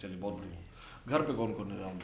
चलिए बहुत बढ़िया। घर पे कौन कौन है राहुल?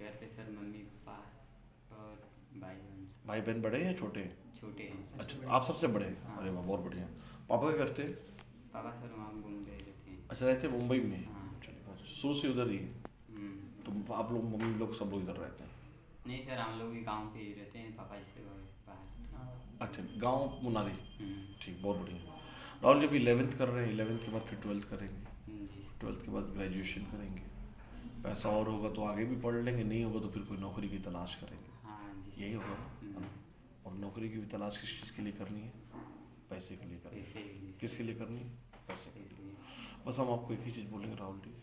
घर पे सर मम्मी पापा और भाई बहन। भाई बहन बड़े हैं या छोटे हैं? छोटे हैं सर। अच्छा, आप सबसे बड़े हैं? हाँ। अरे वाह, बहुत बढ़िया। पापा क्या करते हैं? पापा सर वहाँ घूमते रहते हैं। अच्छा, रहते हैं मुंबई में? हाँ। चलिए बहुत अच्छा। शुरू से उधर ही है? तो आप लोग, मम्मी लोग, सब लोग इधर रहते हैं? नहीं सर, हम लोग भी गांव पे ही रहते हैं, पापा इससे बाहर। अच्छा, गांव मुनारी। हम्म, ठीक, बहुत बढ़िया। राहुल जब 11th कर रहे हैं, 11th के बाद फिर 12th करेंगे, जी 12th के बाद ग्रेजुएशन करेंगे, पैसा और होगा तो आगे भी पढ़ लेंगे, नहीं होगा तो फिर कोई नौकरी की तलाश करेंगे, हाँ जी यही होगा ना? है ना? और नौकरी की भी तलाश किस चीज़ के लिए करनी है? पैसे के लिए करनी है। पैसे किसके लिए करनी है? पैसे के लिए। पैसे बस हम आपको एक ही चीज़ बोलेंगे राहुल जी,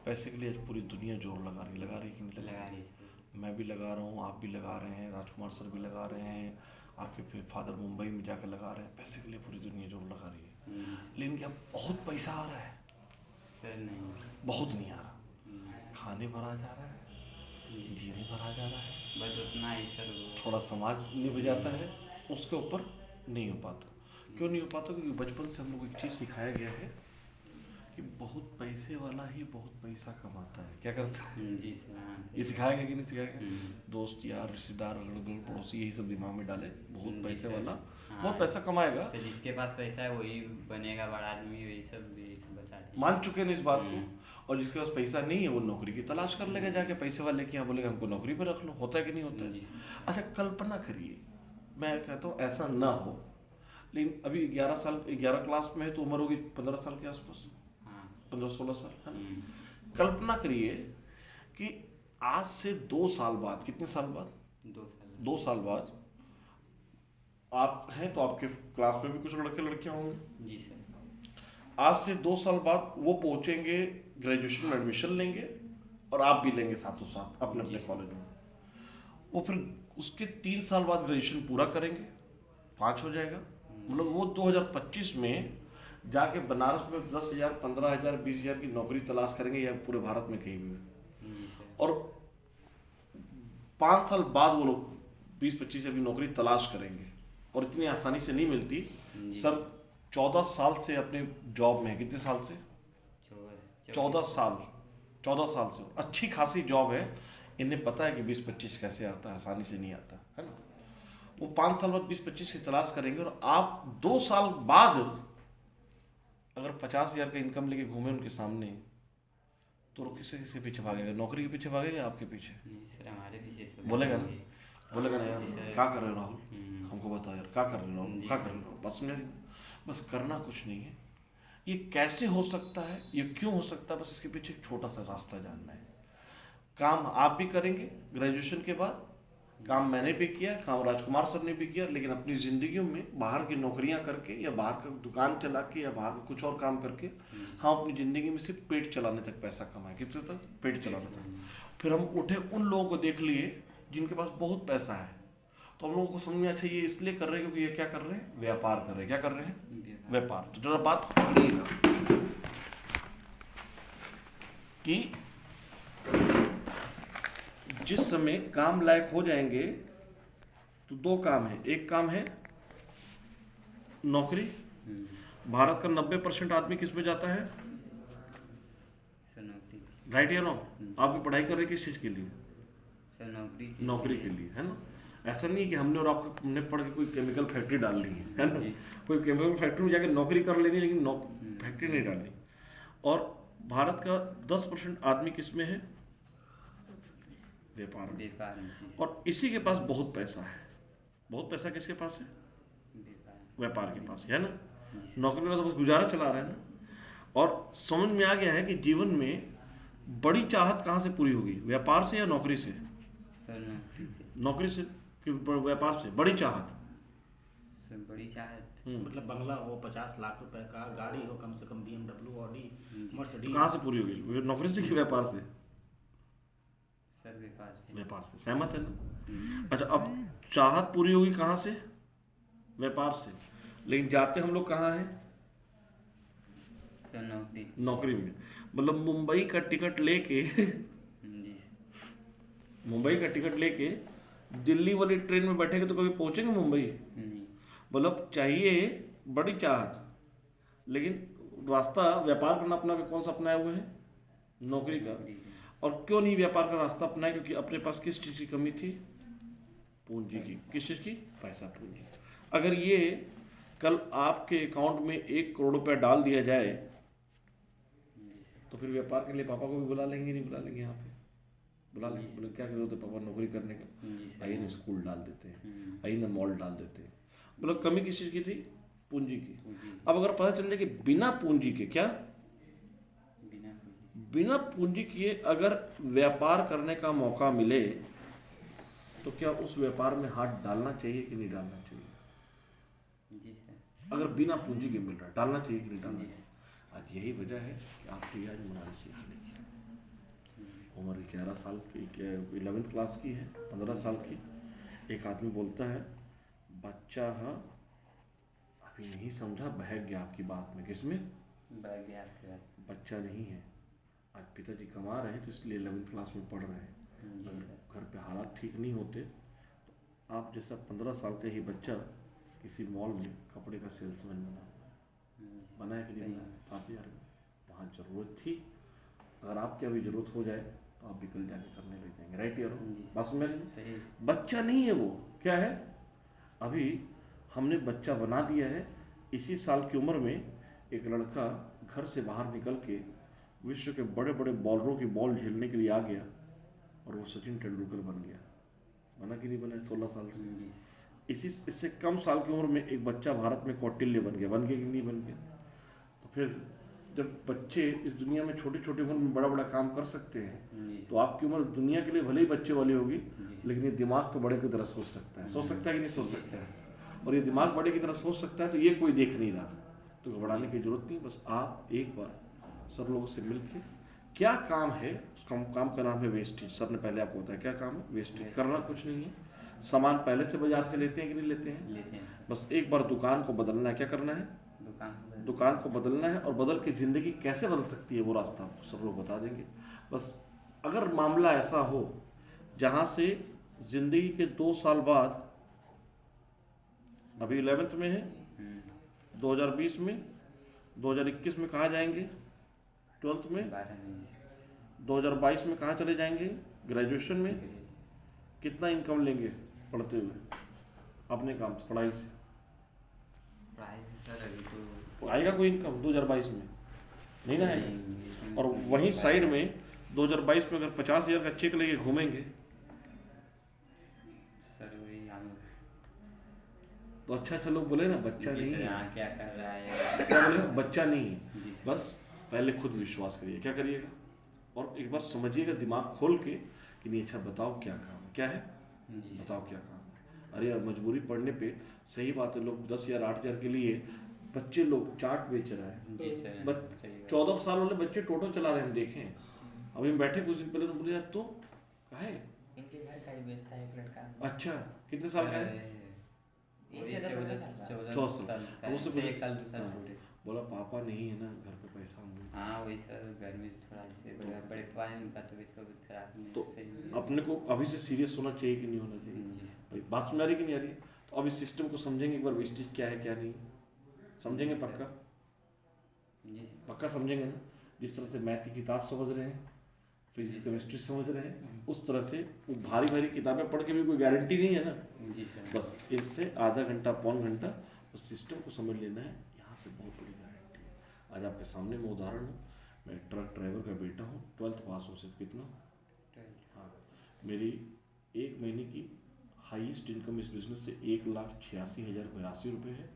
पैसे के लिए आज पूरी दुनिया जोर लगा रही है कि नहीं लगा लगा रही रही? सर। मैं भी लगा रहा हूँ, आप भी लगा रहे हैं, राजकुमार सर भी लगा रहे हैं, आपके फिर फादर मुंबई में जाकर लगा रहे हैं। पैसे के लिए पूरी दुनिया जोर लगा रही है, लेकिन क्या बहुत पैसा आ रहा है? सर नहीं। बहुत नहीं आ रहा। खाने पर आ जा रहा है, जीने पर आ जा रहा है, बस उतना ही सर। वो थोड़ा समाज निभ जाता है, उसके ऊपर नहीं हो पाता। क्यों नहीं हो पाता? क्योंकि बचपन से हम लोग को एक चीज़ सिखाया गया है कि बहुत पैसे वाला ही बहुत पैसा कमाता है। क्या करता है? जी सर। हाँ ये सर। सिखाया गया कि नहीं सिखाया गया? दोस्त यार रिश्तेदार अगल बगल पड़ोसी यही सब दिमाग में डाले, बहुत जी पैसे सर। वाला हाँ। बहुत पैसा कमाएगा। सर जिसके पास पैसा है वही बनेगा बड़ा आदमी, यही सब बताते हैं। मान चुके हैं इस बात को। और जिसके पास पैसा नहीं है वो नौकरी की तलाश कर लेगा जाके, पैसे वाले के यहाँ बोलेगा हमको नौकरी पर रख लो। होता है कि नहीं होता जी है? सर। अच्छा, कल्पना करिए, मैं कहता हूँ ऐसा ना हो, लेकिन अभी 11 साल, 11 क्लास में है तो उम्र होगी 15 साल के आसपास, हाँ। 15-16 साल, है ना? कल्पना करिए कि आज से 2 साल बाद, कितने साल बाद? 2 साल। 2 साल बाद आप हैं तो आपके क्लास में भी कुछ लड़के लड़कियां होंगे। जी सर। आज से 2 साल बाद वो पहुंचेंगे, ग्रेजुएशन में एडमिशन लेंगे और आप भी लेंगे साथों साथ अपने अपने कॉलेज में। वो फिर उसके 3 साल बाद ग्रेजुएशन पूरा करेंगे, 5 हो जाएगा। मतलब वो 2025 में जाके बनारस में 10,000, 15,000, 20,000 की नौकरी तलाश करेंगे, या पूरे भारत में कहीं भी। जी सर। और 5 साल बाद वो लोग 20-25 की नौकरी तलाश करेंगे, और इतनी आसानी से नहीं मिलती। सर 14 साल से अपने जॉब में है। कितने साल से? 14 साल। 14 साल से अच्छी खासी जॉब है। इन्हें पता है कि 20-25 कैसे आता है, आसानी से नहीं आता है ना। वो 5 साल बाद 20-25 की तलाश करेंगे, और आप 2 साल बाद अगर 50,000 का इनकम लेके घूमे उनके सामने, तो किसके किसके पीछे भागेगा? नौकरी के पीछे भागेगा, आपके पीछे? नहीं सर, हमारे पीछे सब बोलेगा ना, बोलेगा ना यार जी सर। क्या कर रहे हो राहुल, हमको बताओ यार क्या कर रहे हो राहुल, जी क्या सर। कर रहे हो? बस मेरी, बस करना कुछ नहीं है। ये कैसे हो सकता है, ये क्यों हो सकता है, बस इसके पीछे एक छोटा सा रास्ता जानना है। काम आप भी करेंगे ग्रेजुएशन के बाद, काम मैंने भी किया, काम राजकुमार सर ने भी किया, लेकिन अपनी ज़िंदगी में बाहर की नौकरियां करके या बाहर का दुकान चला के या बाहर कुछ और काम करके हम अपनी ज़िंदगी में सिर्फ पेट चलाने तक पैसा कमाएं। किस तक? पेट चलाने तक। फिर हम उठे, उन लोगों को देख लिए जिनके पास बहुत पैसा है, तो हम लोगों को समझ में अच्छा ये इसलिए कर रहे हैं क्योंकि ये क्या कर रहे हैं? व्यापार कर रहे हैं। क्या कर रहे हैं? व्यापार। तो जरा बात पकड़िएगा कि जिस समय काम लायक हो जाएंगे तो 2 काम है। एक काम है नौकरी। भारत का 90% आदमी किस में जाता है? सर नौकरी। राइट या रॉन्ग? आप भी पढ़ाई कर रहे हैं किस चीज़ के लिए? सर नौकरी के लिए, है ना? ऐसा नहीं कि हमने और आपको हमने पढ़ के कोई केमिकल फैक्ट्री डाल ली है ना? कोई केमिकल फैक्ट्री में जाकर नौकरी कर लेनी, लेकिन फैक्ट्री नहीं डालनी। और भारत का 10% आदमी किस में है? व्यापार में। और इसी के पास बहुत पैसा है। बहुत पैसा किसके पास है? व्यापार के पास है ना। नौकरी वाला तो बस गुजारा चला रहा है ना। और समझ में आ गया है कि जीवन में बड़ी चाहत कहाँ से पूरी होगी? व्यापार से या नौकरी से? नौकरी से कि व्यापार से? बड़ी चाहत सर, बड़ी चाहत मतलब बंगला हो 50 लाख रुपए का, गाड़ी हो कम से कम BMW, ऑडी, मर्सिडीज। कहाँ से पूरी होगी? नौकरी से कि व्यापार से? सर व्यापार से। सहमत है ना? अच्छा, अब चाहत पूरी होगी कहाँ से? व्यापार से। लेकिन जाते हम लोग कहाँ हैं? सर नौकरी में। मतलब मुंबई का टिकट लेके मुंबई का टिकट लेके दिल्ली वाली ट्रेन में बैठेंगे तो कभी पहुंचेंगे मुंबई? मतलब चाहिए बड़ी चाहत, लेकिन रास्ता व्यापार करना अपना कौन सा अपनाए हुए हैं? नौकरी का। नौकरी की। और क्यों नहीं व्यापार का रास्ता अपनाया? क्योंकि अपने पास किस चीज़ की कमी थी? पूंजी की। किस चीज़ की? पैसा, पूंजी। अगर ये कल आपके अकाउंट में 1 करोड़ रुपया डाल दिया जाए तो फिर व्यापार के लिए पापा को भी बुला लेंगे, नहीं बुला लेंगे? यहाँ पे बुला लेंगे। बोले क्या जरूरत है पापा नौकरी करने का? जी सर। आइए ना स्कूल डाल देते हैं, आइए ना मॉल डाल देते हैं। बोलो कमी किस चीज़ की थी? पूंजी की। पूंजी। अब अगर पता चल जाए कि बिना पूंजी के, क्या बिना पूंजी। बिना पूंजी किए अगर व्यापार करने का मौका मिले तो क्या उस व्यापार में हाथ डालना चाहिए कि नहीं डालना चाहिए? जी सर। अगर बिना पूंजी के मिल रहा है, डालना चाहिए कि नहीं डालना जी चाहिए? आज यही वजह है कि आपकी आज मनाली सीख ली। उम्र 11 साल की, 11वीं क्लास की है, 15 साल की। एक आदमी बोलता है बच्चा है, अभी नहीं समझा, बहक गया आपकी बात में। किसमें? बैग गया आपके बाद। बच्चा नहीं है, आज पिताजी कमा रहे हैं तो इसलिए 11वीं क्लास में पढ़ रहे हैं। जी अगर सर। घर पे हालात ठीक नहीं होते तो आप जैसा 15 साल का ही बच्चा किसी मॉल में कपड़े का सेल्समैन बना हुआ है। बनाया कि नहीं सही बनाया? 7,000 में। वहाँ ज़रूरत थी, अगर आपकी अभी ज़रूरत हो जाए तो आप भी कल जाके करने लग जाएंगे। राइट यार? जी। बस मेरी सही। बच्चा नहीं है वो, क्या है? अभी हमने बच्चा बना दिया है। इसी साल की उम्र में एक लड़का घर से बाहर निकल के विश्व के बड़े बड़े बॉलरों की बॉल झेलने के लिए आ गया और वो सचिन तेंदुलकर बन गया। बना कि नहीं बना? 16 साल से। जी। इससे कम साल की उम्र में एक बच्चा भारत में कौटिल्य बन गया। बन गया कि नहीं बन गया? तो फिर जब बच्चे इस दुनिया में छोटी छोटी उम्र में बड़ा बड़ा काम कर सकते हैं जी तो आपकी उम्र दुनिया के लिए भले ही बच्चे वाली होगी, जी। लेकिन ये दिमाग तो बड़े की तरह सोच सकता है। सोच सकता है कि नहीं सोच सकता है? और ये दिमाग बड़े की तरह सोच सकता है तो ये कोई देख नहीं रहा, तो घबराने की जरूरत नहीं। बस आप एक बार सब लोगों से मिलके क्या काम है, उस काम का नाम है वेस्टेज। सर ने पहले आपको बताया क्या काम है? वेस्टेज। करना कुछ नहीं है, सामान पहले से बाजार से लेते हैं कि नहीं लेते हैं? लेते हैं सर। बस एक बार दुकान को बदलना है। क्या करना है? दुकान को बदलना है। और बदल के ज़िंदगी कैसे बदल सकती है वो रास्ता आपको सब लोग बता देंगे। बस अगर मामला ऐसा हो जहाँ से ज़िंदगी के 2 साल बाद, अभी 11th में है, 2020 में, 2021 में कहाँ जाएंगे? 12th में। 12 में 2022 में कहाँ चले जाएंगे? ग्रेजुएशन में। कितना इनकम लेंगे पढ़ते हुए अपने काम से, पढ़ाई से? पढ़ाई सर अभी तो आएगा कोई इनकम 2022 में? नहीं ना आएगा। नहीं, और वहीं साइड में 2022 में अगर 50,000 का चेक लेके घूमेंगे सर वही हम तो अच्छा लोग बोले ना बच्चा जी नहीं सर, है। यहाँ क्या कर रहा है। क्या बोले? बच्चा नहीं है। जी सर। बस पहले खुद विश्वास करिए। क्या करिएगा? और एक बार समझिएगा दिमाग खोल के कि नहीं अच्छा बताओ क्या काम है, क्या है, जी सर। बताओ क्या काम है। अरे यार मजबूरी पड़ने पे सही बात है, लोग 10,000 8,000 के लिए बच्चे लोग चाट बेच रहा है। जी सर। बच- सही बात। 14 साल वाले बच्चे टोटो चला रहे हैं, हम देखे हैं। अभी हम बैठे कुछ दिन पहले तो बोले यार तो काहे? इनके घर का ही बेचता है एक लड़का। अच्छा कितने साल का है? वही 14 14 साल। साल का है। उससे उससे 1 साल 2 साल हाँ। छोटे। बोला पापा नहीं है ना घर पे पैसा हम हाँ वही सर, घर में थोड़ा जैसे बड़े पाए उनका तबीयत खराब नहीं तो सही। अपने को अभी से सीरियस होना चाहिए कि नहीं होना चाहिए? जी भाई बात समझ आ रही कि नहीं आ रही? तो अब इस सिस्टम को समझेंगे एक बार, वेस्टेज क्या है क्या नहीं समझेंगे। पक्का जी सर। पक्का समझेंगे ना? जिस तरह से मैथ की किताब समझ रहे हैं, फिजिक्स केमिस्ट्री समझ रहे हैं, उस तरह से वो भारी भारी किताबें पढ़ के भी कोई गारंटी नहीं है ना। जी सर। बस इनसे आधा घंटा पौन घंटा उस सिस्टम को समझ लेना है, यहाँ से बहुत बड़ी गारंटी है। आज आपके सामने में उदाहरण हूँ, मैं ट्रक ड्राइवर का बेटा हूँ, 12th पास हूँ सिर्फ। कितना? हाँ, मेरी एक महीने की हाईएस्ट इनकम इस बिजनेस से 1,86,082 रुपये है।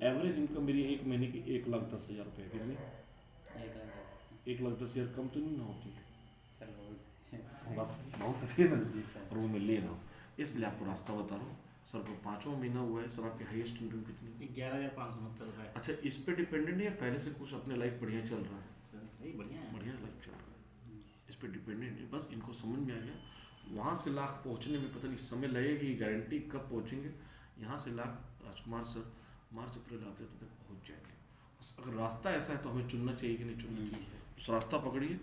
एवरेज इनकम मेरी एक महीने की 1,10,000 रुपये है। कितनी? 1,10,000 कम तो नहीं ना होती? सर बहुत बस बहुत सही है ना। जी सर। और वो मैं ले रहा हूँ, इसलिए आपको रास्ता बता रहा हूँ। सर को 5वां महीना हुआ है। सर आपकी हाईएस्ट इनकम कितनी? 11,569 रुपये। अच्छा इस पे डिपेंडेंट है या पहले से कुछ अपने लाइफ बढ़िया चल रहा है? सर सही बढ़िया है। बढ़िया लाइफ चल रहा है, इस पे डिपेंडेंट है। बस इनको समझ में आ गया, वहाँ से लाख पहुँचने में पता नहीं समय लगेगी, गारंटी कब पहुँचेंगे। यहाँ से लाख राजकुमार सर मार्च अप्रैल आते तक पहुँच जाएंगे। बस अगर रास्ता ऐसा है तो हमें चुनना चाहिए कि नहीं चुनना जी चाहिए? सर। उस रास्ता पकड़िए